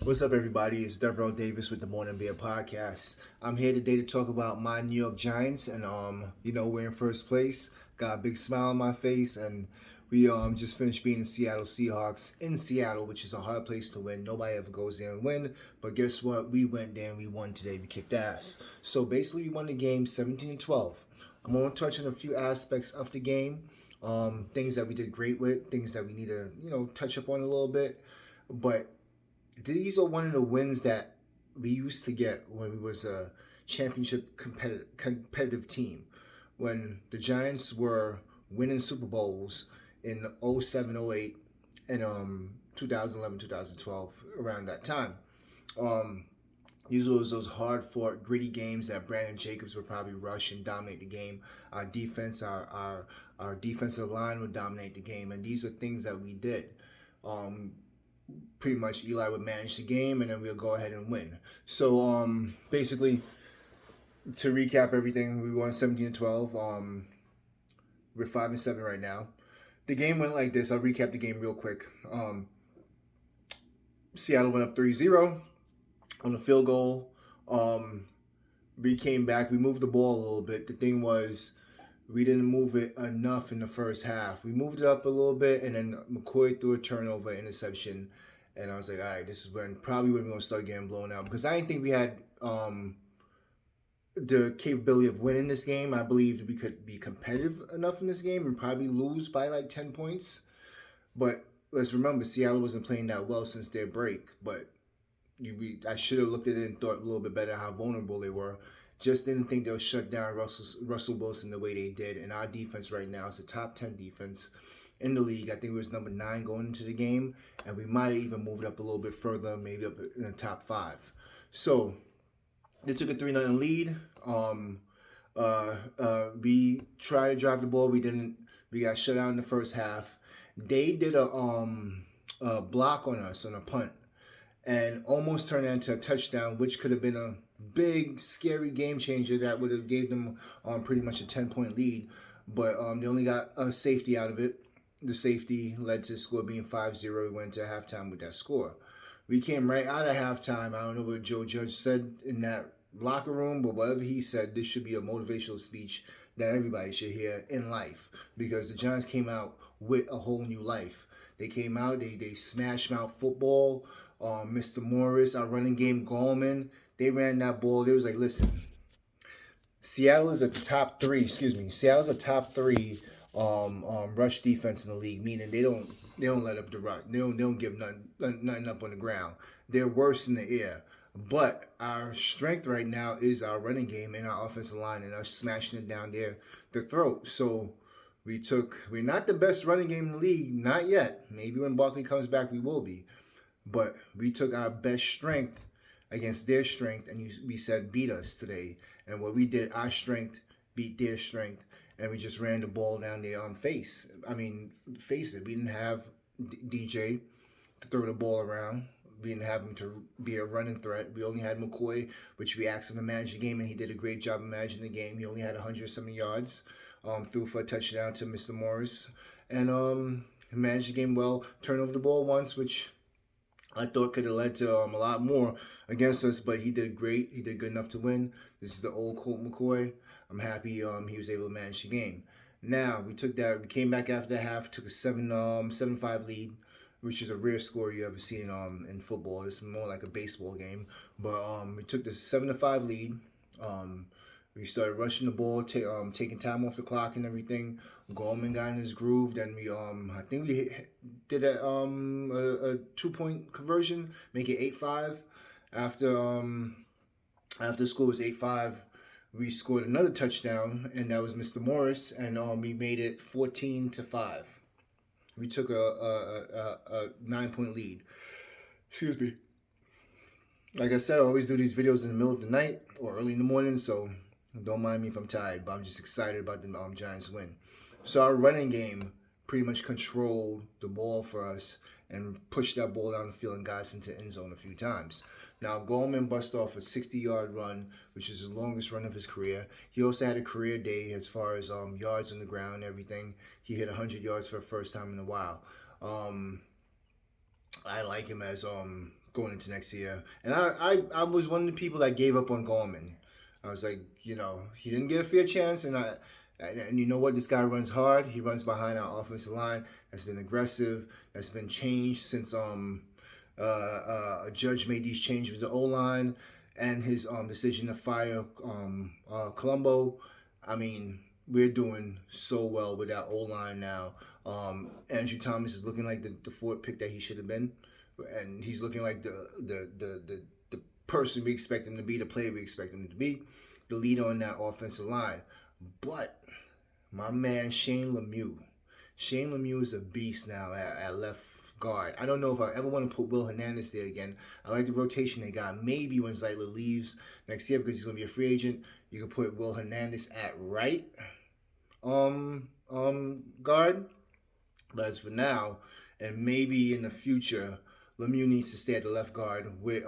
What's up, everybody? It's Devereaux Davis with the Morning Beer Podcast. I'm here today to talk about my New York Giants, and we're in first place. Got a big smile on my face, and we just finished being the Seattle Seahawks in Seattle, which is a hard place to win. Nobody ever goes there and win, but guess what? We went there and we won today. We kicked ass. So basically, we won the game 17-12. I'm going to touch on a few aspects of the game, things that we did great with, things that we need to touch up on a little bit, but these are one of the wins that we used to get when we was a championship competitive team. When the Giants were winning Super Bowls in 07, 08, and 2011, 2012, around that time. Um, these was those hard fought, gritty games that Brandon Jacobs would probably rush and dominate the game. Our defense, our defensive line would dominate the game, and these are things that we did. Um, Pretty much Eli would manage the game, and then we'll go ahead and win. So basically, to recap everything, we won 17-12. We're 5-7 right now. The game went like this. I'll recap the game real quick. Seattle went up 3-0 on a field goal. We came back. We moved the ball a little bit. The thing was, we didn't move it enough in the first half. We moved it up a little bit, and then McCoy threw a turnover interception. And I was like, all right, this is probably when we're going to start getting blown out. Because I didn't think we had the capability of winning this game. I believed we could be competitive enough in this game and probably lose by like 10 points. But let's remember, Seattle wasn't playing that well since their break. But I should have looked at it and thought a little bit better how vulnerable they were. Just didn't think they'll shut down Russell Wilson the way they did. And our defense right now is a top 10 defense in the league. I think it was number 9 going into the game. And we might have even moved up a little bit further, maybe up in the top 5. So they took a 3-0 lead. We tried to drive the ball. We didn't. We got shut out in the first half. They did a block on us on a punt and almost turned it into a touchdown, which could have been a big, scary game changer that would have gave them pretty much a 10-point lead. But they only got a safety out of it. The safety led to the score being 5-0. We went to halftime with that score. We came right out of halftime. I don't know what Joe Judge said in that locker room, but whatever he said, this should be a motivational speech that everybody should hear in life, because the Giants came out with a whole new life. They came out, they smashed mouth football. Mr. Morris, our running game, Gallman, they ran that ball. They was like, listen, Seattle's a top 3 rush defense in the league, meaning they don't let up the rush. They don't give nothing up on the ground. They're worse in the air. But our strength right now is our running game and our offensive line and us smashing it down their throat. So we're not the best running game in the league, not yet. Maybe when Barkley comes back we will be. But we took our best strength against their strength, and we said beat us today. And what we did, our strength beat their strength, and we just ran the ball down their face. I mean, face it, we didn't have DJ to throw the ball around. We didn't have him to be a running threat. We only had McCoy, which we asked him to manage the game, and he did a great job of managing the game. He only had 100-something yards, threw for a touchdown to Mr. Morris, and managed the game well. Turned over the ball once, which I thought could have led to a lot more against us, but he did great. He did good enough to win. This is the old Colt McCoy. I'm happy he was able to manage the game. Now, we came back after the half, took a 7-5 lead, which is a rare score you ever see in football. It's more like a baseball game. But we took this 7-5 lead. We started rushing the ball, taking time off the clock and everything. Goldman got in his groove. Then I think we did a 2-point conversion, make it 8-5. After the score was 8-5, we scored another touchdown, and that was Mr. Morris, and we made it 14-5. We took a 9-point lead. Excuse me. Like I said, I always do these videos in the middle of the night or early in the morning, so don't mind me if I'm tired, but I'm just excited about the Giants win. So our running game pretty much controlled the ball for us and pushed that ball down the field and got us into the end zone a few times. Now, Goldman bust off a 60-yard run, which is the longest run of his career. He also had a career day as far as yards on the ground and everything. He hit 100 yards for the first time in a while. I like him as going into next year. And I was one of the people that gave up on Gorman. I was like, he didn't get a fair chance, and you know what? This guy runs hard. He runs behind our offensive line. That's been aggressive. That's been changed since a judge made these changes with the O line and his decision to fire Colombo. I mean, we're doing so well with that O line now. Andrew Thomas is looking like the fourth pick that he should have been, and he's looking like the person we expect him to be, the player we expect him to be, the leader on that offensive line. But my man Shane Lemieux is a beast now at left guard. I don't know if I ever want to put Will Hernandez there again. I like the rotation they got. Maybe when Zeitler leaves next year because he's going to be a free agent, you can put Will Hernandez at right guard. But as for now, and maybe in the future, Lemieux needs to stay at the left guard with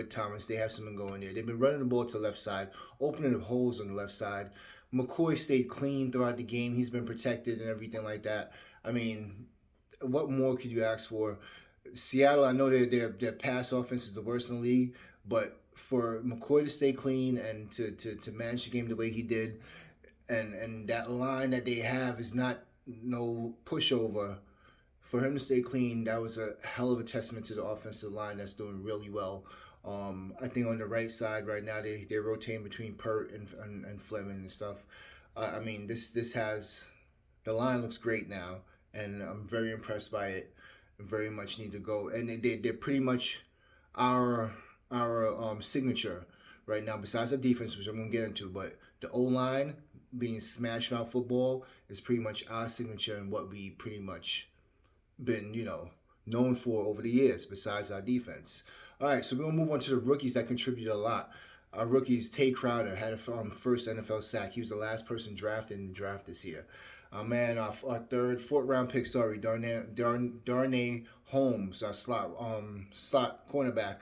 Thomas. They have someone going there. They've been running the ball to the left side, opening up holes on the left side. McCoy stayed clean throughout the game. He's been protected and everything like that. I mean, what more could you ask for? Seattle, I know their pass offense is the worst in the league, but for McCoy to stay clean and to manage the game the way he did, and that line that they have is not no pushover. For him to stay clean, that was a hell of a testament to the offensive line that's doing really well. I think on the right side right now they're rotating between Pert and Fleming and stuff. I mean this has the line looks great now, and I'm very impressed by it. Very much need to go, and they're pretty much our signature right now. Besides the defense, which I'm gonna get into, but the O line being smash mouth football is pretty much our signature and what we pretty much been, known for over the years, besides our defense. All right, so we're going to move on to the rookies that contributed a lot. Our rookies, Tay Crowder, had a first NFL sack. He was the last person drafted in the draft this year. Our fourth round pick, Darnay Holmes, our slot cornerback,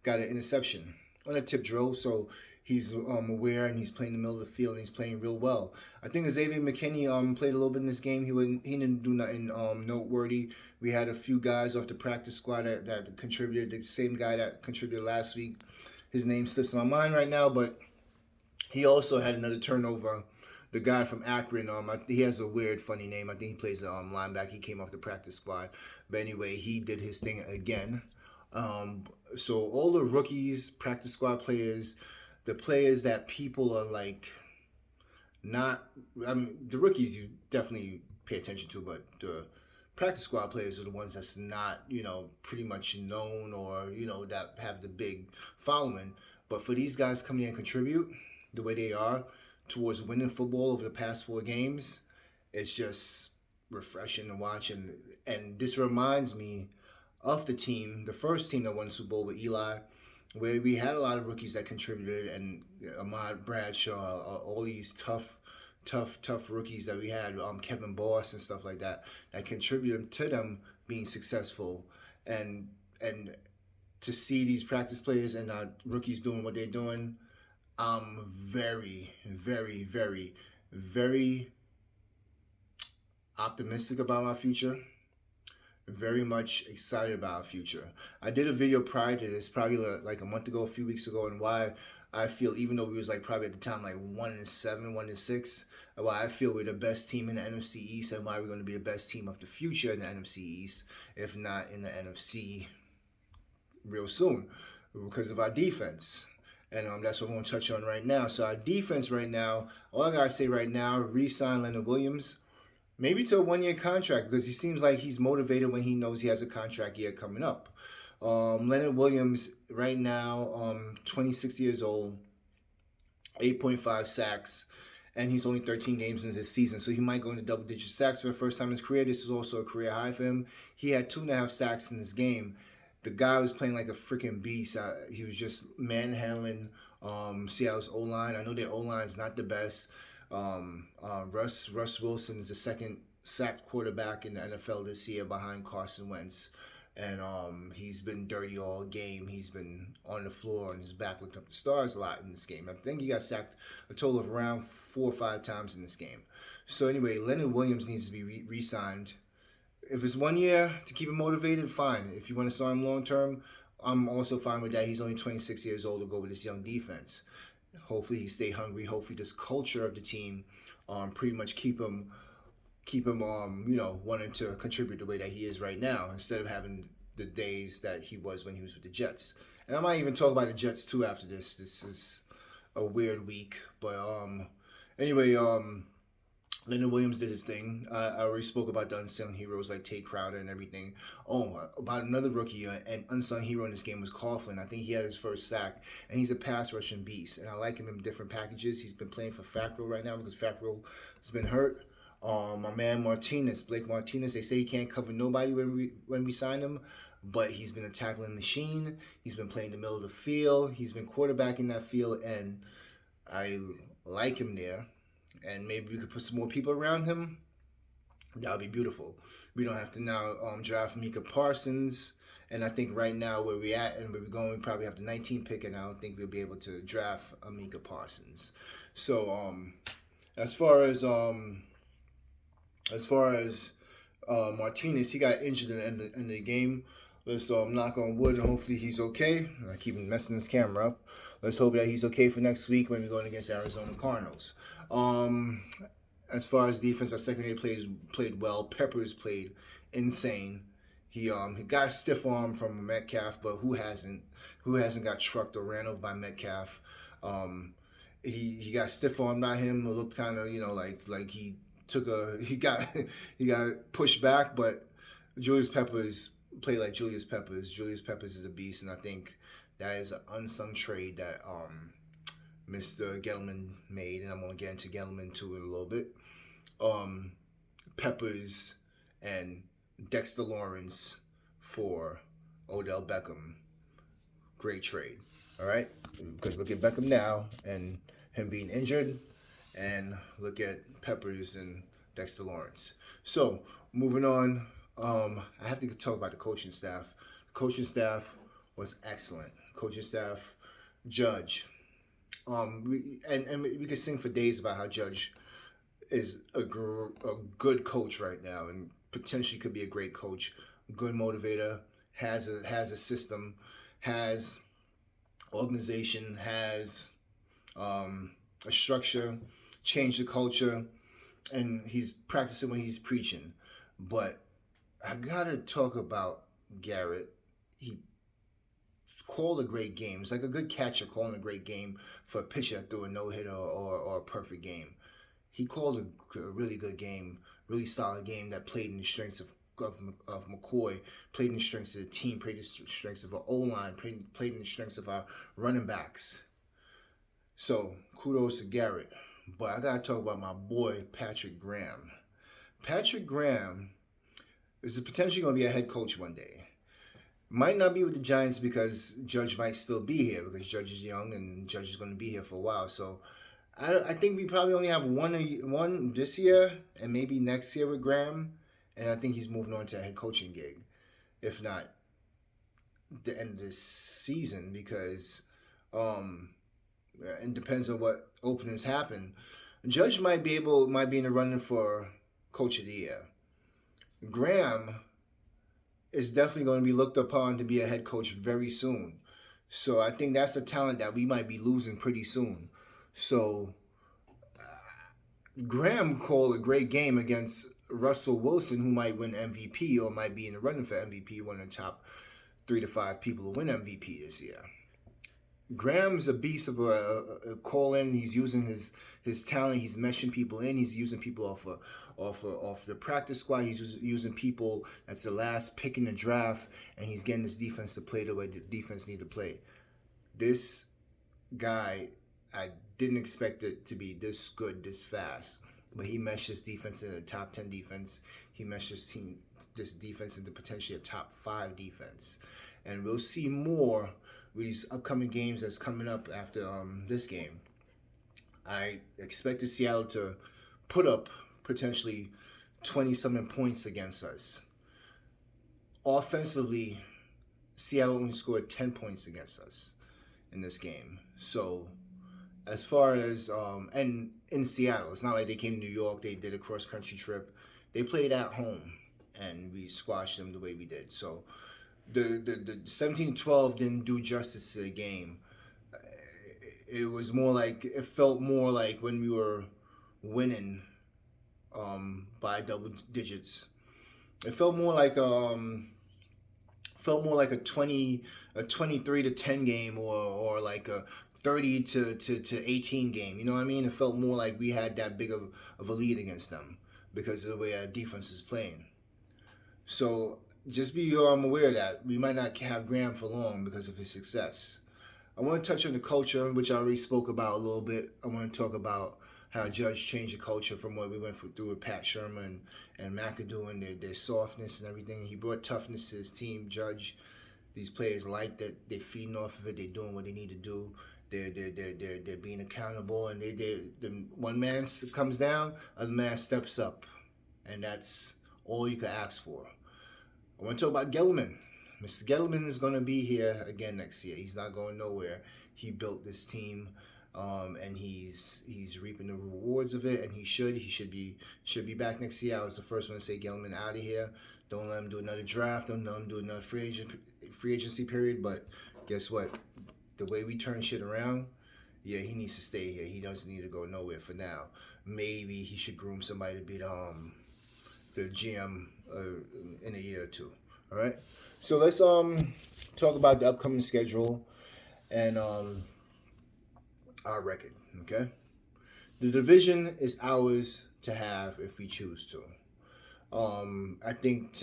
got an interception on a tip drill, so he's aware and he's playing in the middle of the field and he's playing real well. I think Xavier McKinney played a little bit in this game. He didn't do nothing noteworthy. We had a few guys off the practice squad that contributed. The same guy that contributed last week. His name slips my mind right now, but he also had another turnover. The guy from Akron, he has a weird, funny name. I think he plays linebacker. He came off the practice squad. But anyway, he did his thing again. So all the rookies, practice squad players, the players that people are like not, I mean, the rookies you definitely pay attention to, but the practice squad players are the ones that's not, pretty much known or, that have the big following. But for these guys coming in and contribute the way they are towards winning football over the past 4 games, it's just refreshing to watch. And this reminds me of the first team that won the Super Bowl with Eli, where we had a lot of rookies that contributed, and Ahmad Bradshaw, all these tough rookies that we had, Kevin Boss and stuff like that contributed to them being successful, and to see these practice players and our rookies doing what they're doing, I'm very, very, very, very optimistic about our future. Very much excited about our future. I did a video prior to this, probably like a month ago, a few weeks ago, and why I feel, even though we was like probably at the time like 1-7, 1-6, why I feel we're the best team in the NFC East, and why we're going to be the best team of the future in the NFC East, if not in the NFC real soon, because of our defense. And that's what we're going to touch on right now. So our defense right now, all I got to say right now, re-sign Leonard Williams. Maybe to a 1-year contract, because he seems like he's motivated when he knows he has a contract year coming up. Leonard Williams right now, 26 years old, 8.5 sacks, and he's only 13 games in this season, so he might go into double-digit sacks for the first time in his career. This is also a career high for him. He had 2.5 sacks in this game. The guy was playing like a freaking beast. He was just manhandling Seattle's O-line. I know their O-line is not the best. Russ Wilson is the second sacked quarterback in the NFL this year behind Carson Wentz, and he's been dirty all game. He's been on the floor and his back looking up the stars a lot in this game. I think he got sacked a total of around 4 or 5 times in this game. So anyway, Leonard Williams needs to be re-signed. If it's 1 year to keep him motivated, fine. If you want to sign him long term, I'm also fine with that. He's only 26 years old to go with this young defense. Hopefully he stay hungry. Hopefully this culture of the team pretty much keep him wanting to contribute the way that he is right now instead of having the days that he was when he was with the Jets. And I might even talk about the Jets too after this. This is a weird week, but anyway, Leonard Williams did his thing. I already spoke about the unsung heroes like Tay Crowder and everything. Oh, about another rookie and unsung hero in this game was Coughlin. I think he had his first sack, and he's a pass rushing beast. And I like him in different packages. He's been playing for Fackrell right now because Fackrell has been hurt. My man Blake Martinez, they say he can't cover nobody when we sign him, but he's been a tackling machine. He's been playing the middle of the field. He's been quarterbacking that field, and I like him there. And maybe we could put some more people around him. That would be beautiful. We don't have to now draft Micah Parsons. And I think right now where we're at and where we're going, we probably have the 19th pick, and I don't think we'll be able to draft Micah Parsons. So as far as Martinez, he got injured in the end of the game. Let's knock on wood and hopefully he's okay. I keep messing this camera up. Let's hope that he's okay for next week when we're going against Arizona Cardinals. As far as defense, our secondary played well. Peppers played insane. He got a stiff arm from Metcalf, but who hasn't got trucked or ran over by Metcalf? He got stiff armed by him. It looked kind of like he got pushed back, but Julius Peppers played like Julius Peppers. Julius Peppers is a beast, and I think that is an unsung trade that Mr. Gettleman made, and I'm gonna get into Gettleman too in a little bit. Peppers and Dexter Lawrence for Odell Beckham. Great trade. All right, because look at Beckham now and him being injured, and look at Peppers and Dexter Lawrence. So moving on, I have to talk about the coaching staff. The coaching staff was excellent. Coaching staff, Judge. We could sing for days about how Judge is a good coach right now and potentially could be a great coach. Good motivator, has a system, has organization, has a structure, changed the culture, and he's practicing when he's preaching. But I gotta talk about Garrett. He called a great game. It's like a good catcher calling a great game for a pitcher that threw a no-hitter or a perfect game. He called a really good game, really solid game that played in the strengths of McCoy, played in the strengths of the team, played in the strengths of our O-line, played in the strengths of our running backs. So kudos to Garrett. But I got to talk about my boy, Patrick Graham. Patrick Graham is potentially going to be a head coach one day. Might not be with the Giants because Judge might still be here because Judge is young and Judge is going to be here for a while. So I think we probably only have one this year and maybe next year with Graham. And I think he's moving on to a head coaching gig, if not the end of this season, because it depends on what openings happen. Judge might be in the running for Coach of the Year. Graham is definitely going to be looked upon to be a head coach very soon. So I think that's a talent that we might be losing pretty soon. So Graham called a great game against Russell Wilson, who might win MVP or might be in the running for MVP, one of the top 3 to 5 people to win MVP this year. Graham's a beast of a call-in. He's using his talent. He's meshing people in. He's using people off the practice squad. He's using people that's the last pick in the draft, and he's getting this defense to play the way the defense need to play. This guy, I didn't expect it to be this good, this fast. But he meshed his defense into a top 10 defense. He meshed this defense into potentially a top 5 defense. And we'll see more with these upcoming games that's coming up after this game. I expected Seattle to put up potentially 20-something points against us. Offensively, Seattle only scored 10 points against us in this game. So as far as, and in Seattle, it's not like they came to New York, they did a cross-country trip. They played at home, and we squashed them the way we did. So the 17-12 didn't do justice to the game. It was more like, it felt more like when we were winning by double digits. It felt more like a 23-10 game, or like a 30 to 18 game. You know what I mean? It felt more like we had that big of a lead against them because of the way our defense is playing. So just be aware of that. We might not have Graham for long because of his success. I want to touch on the culture, which I already spoke about a little bit. I want to talk about how Judge changed the culture from what we went through with Pat Sherman and McAdoo and their softness and everything. He brought toughness to his team. Judge, these players like that. They're feeding off of it. They're doing what they need to do. They're being accountable, and the one man comes down, other man steps up, and that's all you can ask for. I want to talk about Gettleman. Mr. Gettleman is going to be here again next year. He's not going nowhere. He built this team, and he's reaping the rewards of it, and he should be back next year. I was the first one to say Gettleman out of here. Don't let him do another draft. Don't let him do another free agency period. But guess what? The way we turn shit around, yeah, he needs to stay here. He doesn't need to go nowhere for now. Maybe he should groom somebody to be the GM in a year or two. All right. So let's talk about the upcoming schedule and our record. Okay. The division is ours to have if we choose to. I think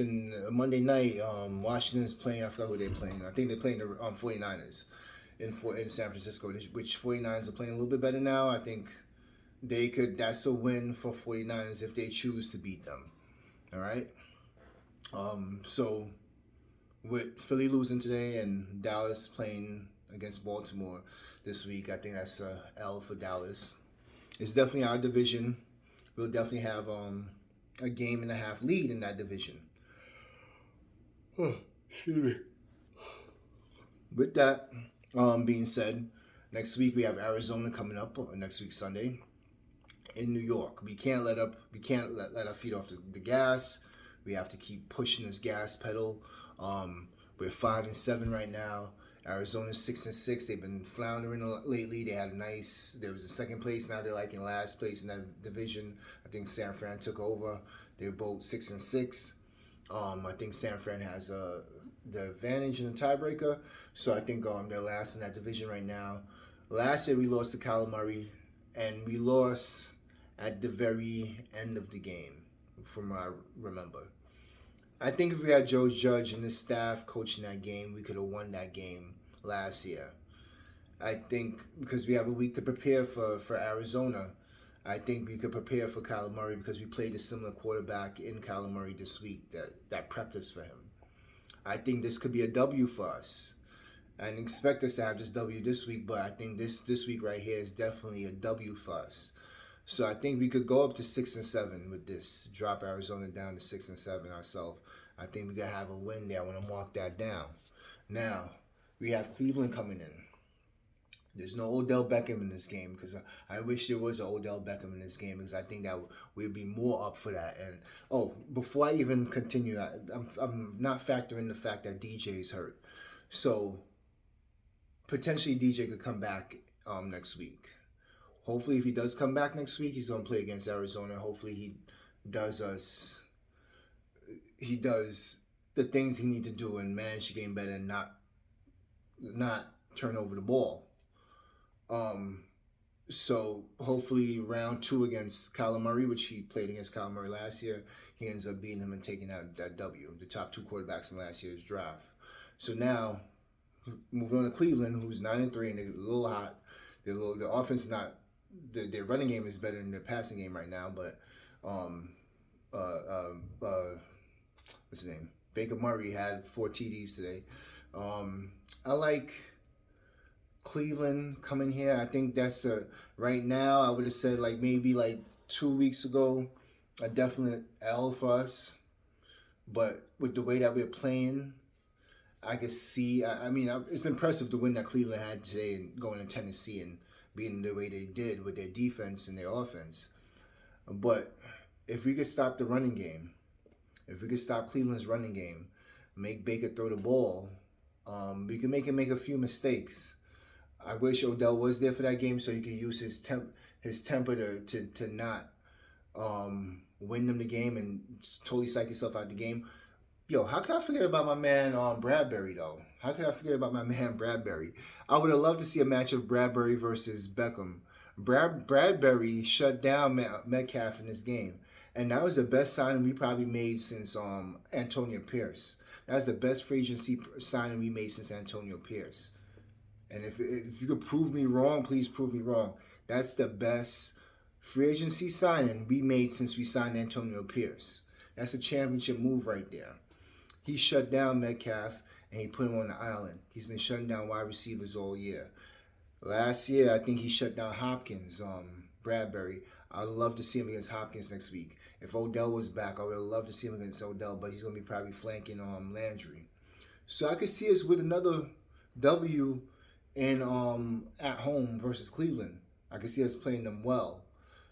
Monday night, Washington is playing. I forgot who they're playing. I think they're playing the 49ers in San Francisco, which 49ers are playing a little bit better now. I think that's a win for 49ers if they choose to beat them. All right. So with Philly losing today and Dallas playing against Baltimore this week, I think that's a L for Dallas. It's definitely our division. We'll definitely have a game and a half lead in that division. Excuse me. With that being said, next week we have Arizona coming up next week Sunday in New York. We can't let our feet off the gas. We have to keep pushing this gas pedal. We're 5-7 right now. Arizona's 6-6. They've been floundering lately. There was a second place. Now they're like in last place in that division. I think San Fran took over. They're both 6-6. I think San Fran has the advantage in the tiebreaker. So I think they're last in that division right now. Last year we lost to Kyler Murray, and we lost at the very end of the game, from what I remember. I think if we had Joe Judge and his staff coaching that game, we could have won that game last year. I think because we have a week to prepare for Arizona, I think we could prepare for Kyler Murray because we played a similar quarterback in Kyler Murray this week that prepped us for him. I think this could be a W for us. I didn't expect us to have this W this week, but I think this week right here is definitely a W for us. So I think we could go up to 6-7 with this. Drop Arizona down to 6-7 ourselves. I think we gotta have a win there. I want to mark that down. Now we have Cleveland coming in. There's no Odell Beckham in this game because I wish there was an Odell Beckham in this game because I think that we'd be more up for that. And before I even continue, I'm not factoring the fact that DJ is hurt. So potentially DJ could come back next week. Hopefully, if he does come back next week, he's going to play against Arizona. Hopefully, he does the things he needs to do and manage the game better and not turn over the ball. So hopefully, round 2 against Kyler Murray, which he played against Kyler Murray last year, he ends up beating him and taking out that W, the top 2 quarterbacks in last year's draft. So now, moving on to Cleveland, who's 9-3 and they're a little hot. The offense is not. Their running game is better than their passing game right now, but what's his name? Baker Murray had 4 TDs today. I like Cleveland coming here. I think that's right now. I would have said maybe 2 weeks ago, a definite L for us. But with the way that we're playing, I could see. I mean, it's impressive the win that Cleveland had today and going to Tennessee and being the way they did with their defense and their offense. But if we could stop the running game, if we could stop Cleveland's running game, make Baker throw the ball. We can make him make a few mistakes. I wish Odell was there for that game so he could use his temper to not win them the game and totally psych himself out of the game. Yo, how could I forget about my man Bradbury though? How could I forget about my man Bradbury? I would have loved to see a match of Bradbury versus Beckham. Bradbury shut down Metcalf in this game, and that was the best signing we probably made since Antonio Pierce. That's the best free agency signing we made since Antonio Pierce. And if you could prove me wrong, please prove me wrong. That's the best free agency signing we made since we signed Antonio Pierce. That's a championship move right there. He shut down Metcalf and he put him on the island. He's been shutting down wide receivers all year. Last year, I think he shut down Hopkins, Bradbury. I'd love to see him against Hopkins next week. If Odell was back, I would love to see him against Odell, but he's going to be probably flanking Landry. So I could see us with another W in at home versus Cleveland. I could see us playing them well.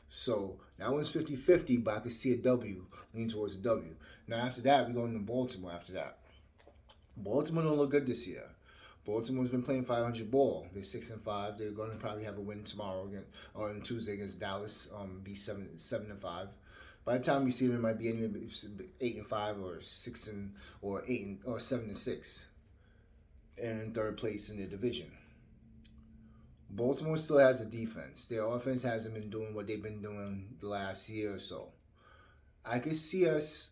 So that one's 50-50, but I could see a W, leaning towards a W. Now after that, we're going to Baltimore after that. Baltimore don't look good this year. Baltimore's been playing 500 ball. They're 6-5. They're going to probably have a win tomorrow on Tuesday against Dallas. Be 7-5. By the time we see them, it might be anywhere 8-5 or 8 or 7-6, and in third place in their division. Baltimore still has a defense. Their offense hasn't been doing what they've been doing the last year or so. I could see us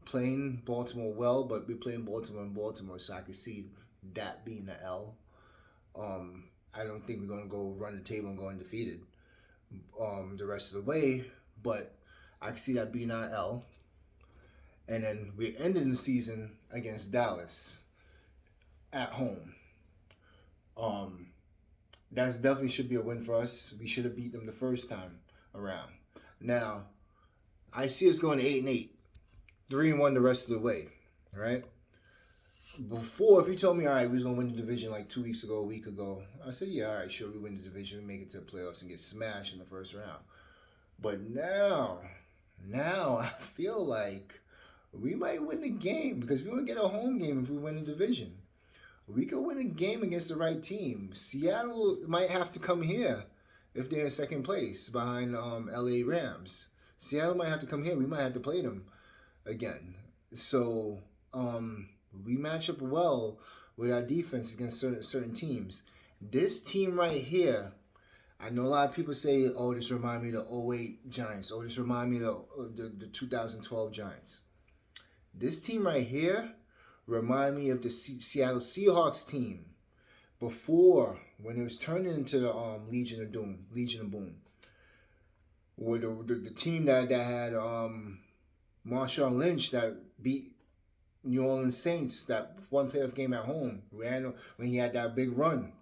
playing Baltimore well, but we're playing Baltimore in Baltimore, so I could see that being the L. I don't think we're going to go run the table and go undefeated the rest of the way, but I can see that being our L. And then we're ending the season against Dallas at home. That definitely should be a win for us. We should have beat them the first time around. Now, I see us going 8-8, 3-1 the rest of the way, right? Before, if you told me, all right, we was going to win the division like 2 weeks ago, a week ago, I said, yeah, all right, sure, we win the division, we make it to the playoffs and get smashed in the first round. But now I feel like we might win the game because we won't get a home game if we win the division. We could win a game against the right team. Seattle might have to come here if they're in second place behind LA Rams. Seattle might have to come here. We might have to play them again. So we match up well with our defense against certain teams. This team right here, I know a lot of people say, oh, this reminds me of the 08 Giants. Oh, this reminds me of the 2012 Giants. This team right here remind me of the Seattle Seahawks team before, when it was turning into the Legion of Boom. With the team that had Marshawn Lynch that beat New Orleans Saints, that one playoff game at home, ran when he had that big run.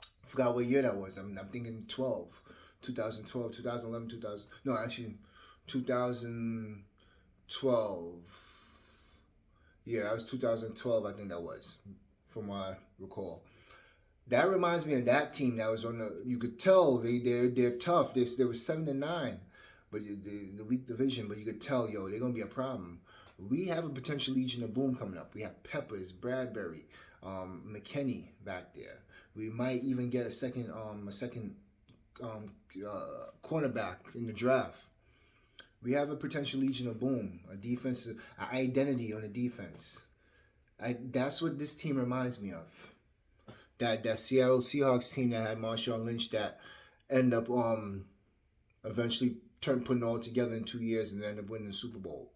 I forgot what year that was. I'm thinking 2012, 2011, 2000. No, actually 2012. Yeah, that was 2012, I think that was, from what I recall. That reminds me of that team that was on the, you could tell they're tough. They were 7-9, but the weak division, but you could tell, they're going to be a problem. We have a potential Legion of Boom coming up. We have Peppers, Bradbury, McKinney back there. We might even get a second cornerback in the draft. We have a potential Legion of Boom, a defensive identity on the defense. That's what this team reminds me of. That Seattle Seahawks team that had Marshawn Lynch that end up eventually putting it all together in 2 years and end up winning the Super Bowl.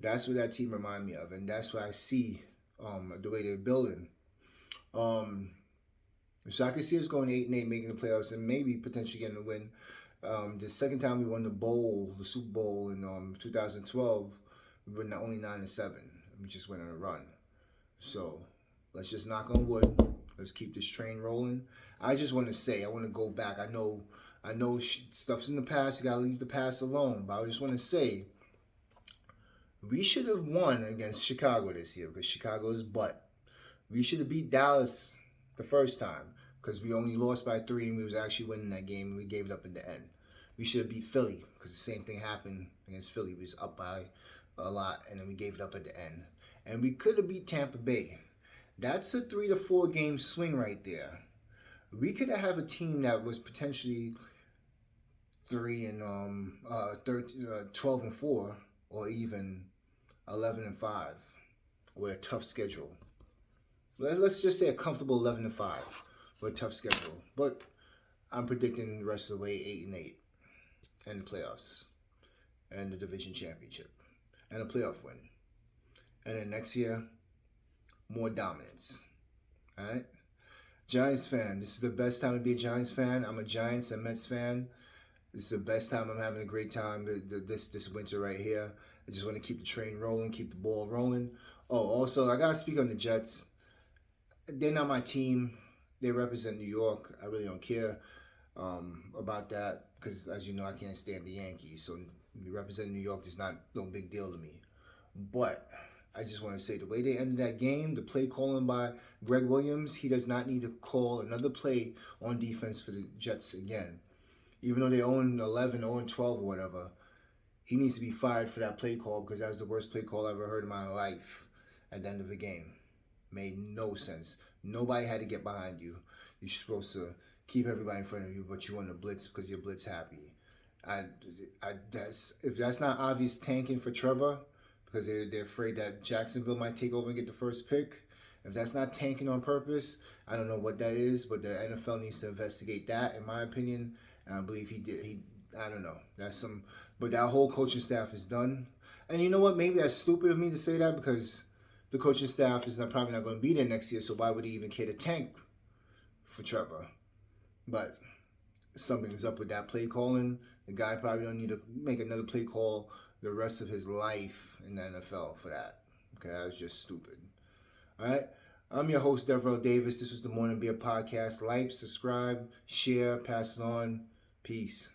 That's what that team reminds me of, and that's what I see the way they're building. So I can see us going 8-8, making the playoffs, and maybe potentially getting a win. The second time we won the Super Bowl in 2012, we were only 9-7. We just went on a run. So let's just knock on wood. Let's keep this train rolling. I just want to say, I want to go back. I know stuff's in the past. You gotta leave the past alone. But I just want to say, we should have won against Chicago this year because Chicago is butt. We should have beat Dallas the first time because we only lost by 3 and we was actually winning that game and we gave it up in the end. We should have beat Philly because the same thing happened against Philly. We was up by a lot and then we gave it up at the end. and we could have beat Tampa Bay. That's a 3 to 4 game swing right there. We could have a team that was potentially 12 and 4, or even 11 and 5, with a tough schedule. Let's just say a comfortable 11 and 5 with a tough schedule. But I'm predicting the rest of the way 8 and 8, and the playoffs, and the division championship, and a playoff win. And then next year, more dominance. All right? Giants fan, this is the best time to be a Giants fan. I'm a Giants and Mets fan. This is the best time. I'm having a great time this winter right here. I just want to keep the train rolling, keep the ball rolling. Oh, also, I got to speak on the Jets. They're not my team. They represent New York. I really don't care about that because, as you know, I can't stand the Yankees. So representing New York is no big deal to me. But I just want to say the way they ended that game, the play calling by Greg Williams, he does not need to call another play on defense for the Jets again. Even though they own 11, 0, 12 or whatever, he needs to be fired for that play call because that was the worst play call I ever heard in my life at the end of the game. Made no sense. Nobody had to get behind you. You're supposed to keep everybody in front of you, but you want to blitz because you're blitz happy. If that's not obvious tanking for Trevor, because they're afraid that Jacksonville might take over and get the first pick. If that's not tanking on purpose, I don't know what that is, but the NFL needs to investigate that, in my opinion. And I believe he did. I don't know. But that whole coaching staff is done. And you know what? Maybe that's stupid of me to say that because the coaching staff is probably not going to be there next year. So why would he even care to tank for Trevor? But something's up with that play calling. The guy probably don't need to make another play call the rest of his life in the NFL for that. Okay, that was just stupid. All right, I'm your host, Devereaux Davis. This was the Morning Beer Podcast. Like, subscribe, share, pass it on. Peace.